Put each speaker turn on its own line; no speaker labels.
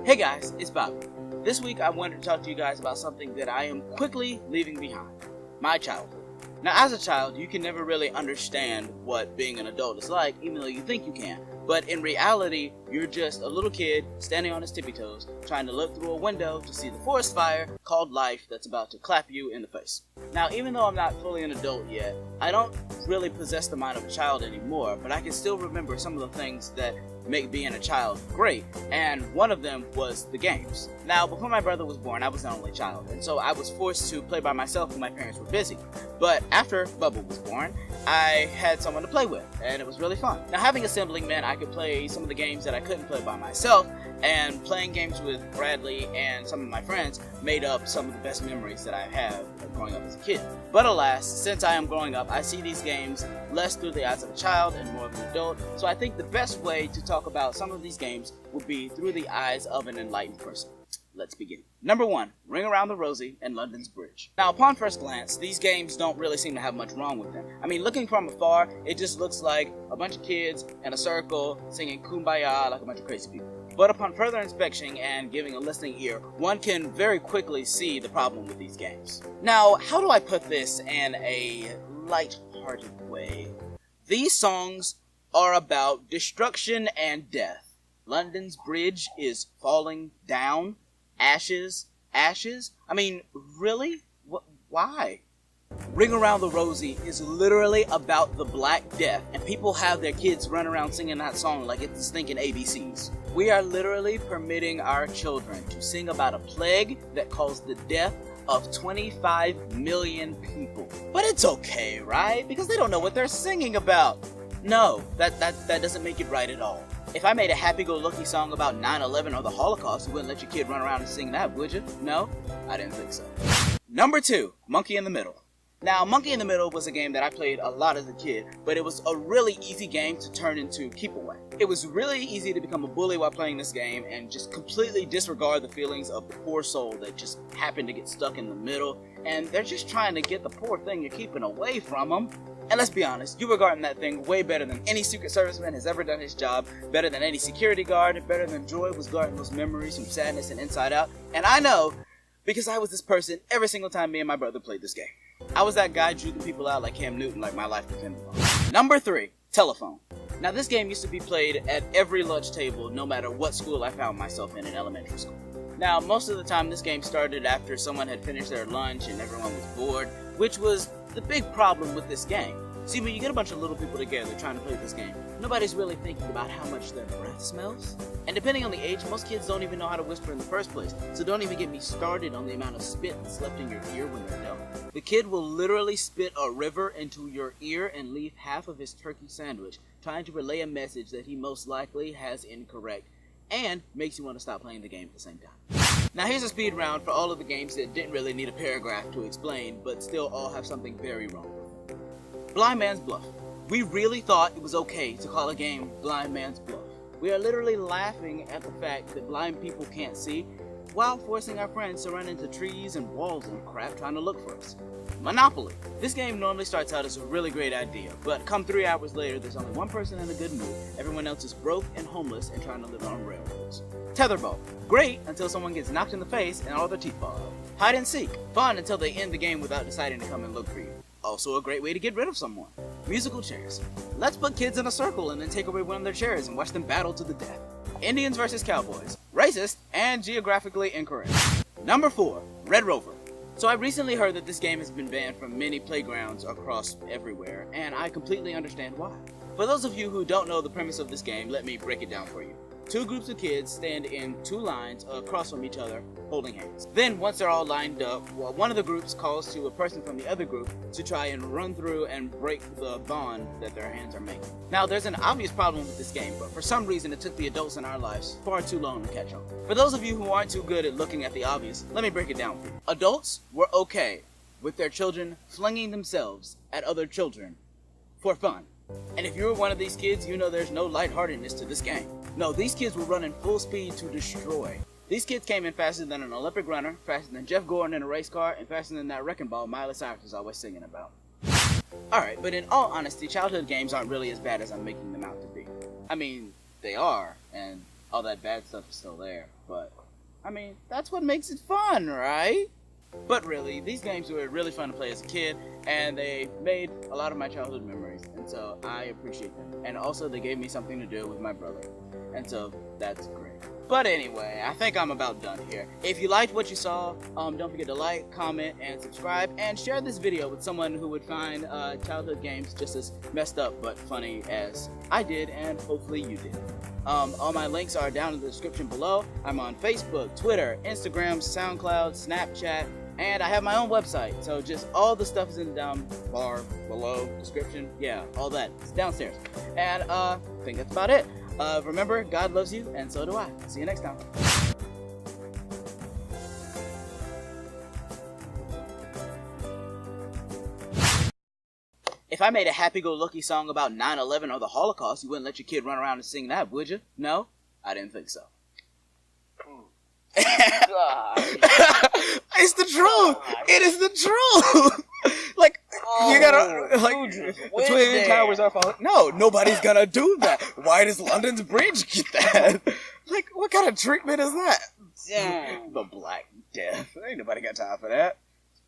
Hey guys, it's Bobby. This week I wanted to talk to you guys about something that I am quickly leaving behind. My childhood. Now as a child, you can never really understand what being an adult is like, even though you think you can. But in reality, you're just a little kid standing on his tippy toes, trying to look through a window to see the forest fire called life that's about to clap you in the face. Now, even though I'm not fully an adult yet, I don't really possess the mind of a child anymore, but I can still remember some of the things that make being a child great, and one of them was the games. Now, before my brother was born, I was the only child, and so I was forced to play by myself when my parents were busy. But after Bubba was born, I had someone to play with, and it was really fun. Now, having a sibling meant I could play some of the games that I couldn't play by myself, and playing games with Bradley and some of my friends made up some of the best memories that I have growing up as a kid. But alas, since I am growing up, I see these games less through the eyes of a child and more of an adult, so I think the best way to talk about some of these games would be through the eyes of an enlightened person. Let's begin. Number 1, Ring Around the Rosie and London's Bridge. Now, upon first glance, these games don't really seem to have much wrong with them. I mean, looking from afar, it just looks like a bunch of kids in a circle singing Kumbaya like a bunch of crazy people. But upon further inspection and giving a listening ear, one can very quickly see the problem with these games. Now, how do I put this in a light-hearted way? These songs are about destruction and death. London's bridge is falling down. Ashes? Ashes? I mean, really? Why? Ring Around the Rosie is literally about the Black Death, and people have their kids run around singing that song like it's stinking ABCs. We are literally permitting our children to sing about a plague that caused the death of 25 million people. But it's okay, right? Because they don't know what they're singing about. No, that doesn't make it right at all. If I made a happy-go-lucky song about 9/11 or the Holocaust, you wouldn't let your kid run around and sing that, would you? No? I didn't think so. Number 2, Monkey in the Middle. Now, Monkey in the Middle was a game that I played a lot as a kid, but it was a really easy game to turn into keep away. It was really easy to become a bully while playing this game and just completely disregard the feelings of the poor soul that just happened to get stuck in the middle, and they're just trying to get the poor thing you're keeping away from them. And let's be honest, you were guarding that thing way better than any Secret Serviceman has ever done his job, better than any security guard, better than Joy was guarding those memories from Sadness and Inside Out. And I know, because I was this person every single time me and my brother played this game. I was that guy juking people out like Cam Newton, like my life depended on it. Number 3, Telephone. Now this game used to be played at every lunch table, no matter what school I found myself in elementary school. Now, most of the time this game started after someone had finished their lunch and everyone was bored, which was the big problem with this game. See, when you get a bunch of little people together trying to play this game, nobody's really thinking about how much their breath smells. And depending on the age, most kids don't even know how to whisper in the first place, so don't even get me started on the amount of spit that's left in your ear when they're done. The kid will literally spit a river into your ear and leave half of his turkey sandwich, trying to relay a message that he most likely has incorrect, and makes you want to stop playing the game at the same time. Now here's a speed round for all of the games that didn't really need a paragraph to explain, but still all have something very wrong. Blind Man's Bluff. We really thought it was okay to call a game Blind Man's Bluff. We are literally laughing at the fact that blind people can't see, while forcing our friends to run into trees and walls and crap trying to look for us. Monopoly. This game normally starts out as a really great idea, but come 3 hours later, there's only one person in a good mood. Everyone else is broke and homeless and trying to live on railroads. Tetherball. Great until someone gets knocked in the face and all their teeth fall out. Hide and Seek. Fun until they end the game without deciding to come and look for you. Also a great way to get rid of someone. Musical chairs. Let's put kids in a circle and then take away one of their chairs and watch them battle to the death. Indians versus Cowboys. Racist and geographically incorrect. Number 4, Red Rover. So I recently heard that this game has been banned from many playgrounds across everywhere, and I completely understand why. For those of you who don't know the premise of this game, let me break it down for you. 2 groups of kids stand in 2 lines across from each other, holding hands. Then, once they're all lined up, one of the groups calls to a person from the other group to try and run through and break the bond that their hands are making. Now, there's an obvious problem with this game, but for some reason it took the adults in our lives far too long to catch on. For those of you who aren't too good at looking at the obvious, let me break it down for you. Adults were okay with their children flinging themselves at other children for fun. And if you're one of these kids, you know there's no lightheartedness to this game. No, these kids were running full speed to destroy. These kids came in faster than an Olympic runner, faster than Jeff Gordon in a race car, and faster than that wrecking ball Miley Cyrus is always singing about. Alright, but in all honesty, childhood games aren't really as bad as I'm making them out to be. I mean, they are, and all that bad stuff is still there. But, I mean, that's what makes it fun, right? But really, these games were really fun to play as a kid, and they made a lot of my childhood memories, and so I appreciate them. And also, they gave me something to do with my brother, and so that's great. But anyway, I think I'm about done here. If you liked what you saw, don't forget to like, comment, and subscribe, and share this video with someone who would find childhood games just as messed up but funny as I did, and hopefully you did. All my links are down in the description below. I'm on Facebook, Twitter, Instagram, SoundCloud, Snapchat, and I have my own website. So just all the stuff is in the down bar below, description, yeah, all that. It's downstairs. And I think that's about it. Remember, God loves you, and so do I. See you next time. If I made a happy-go-lucky song about 9/11 or the Holocaust, you wouldn't let your kid run around and sing that, would you? No? I didn't think so. It's the truth! It is the truth! Like, you gotta, like, the Twin Towers are falling. No, nobody's gonna do that. Why does London's Bridge get that? Like, what kind of treatment is that?
Damn.
The Black Death. Ain't nobody got time for that.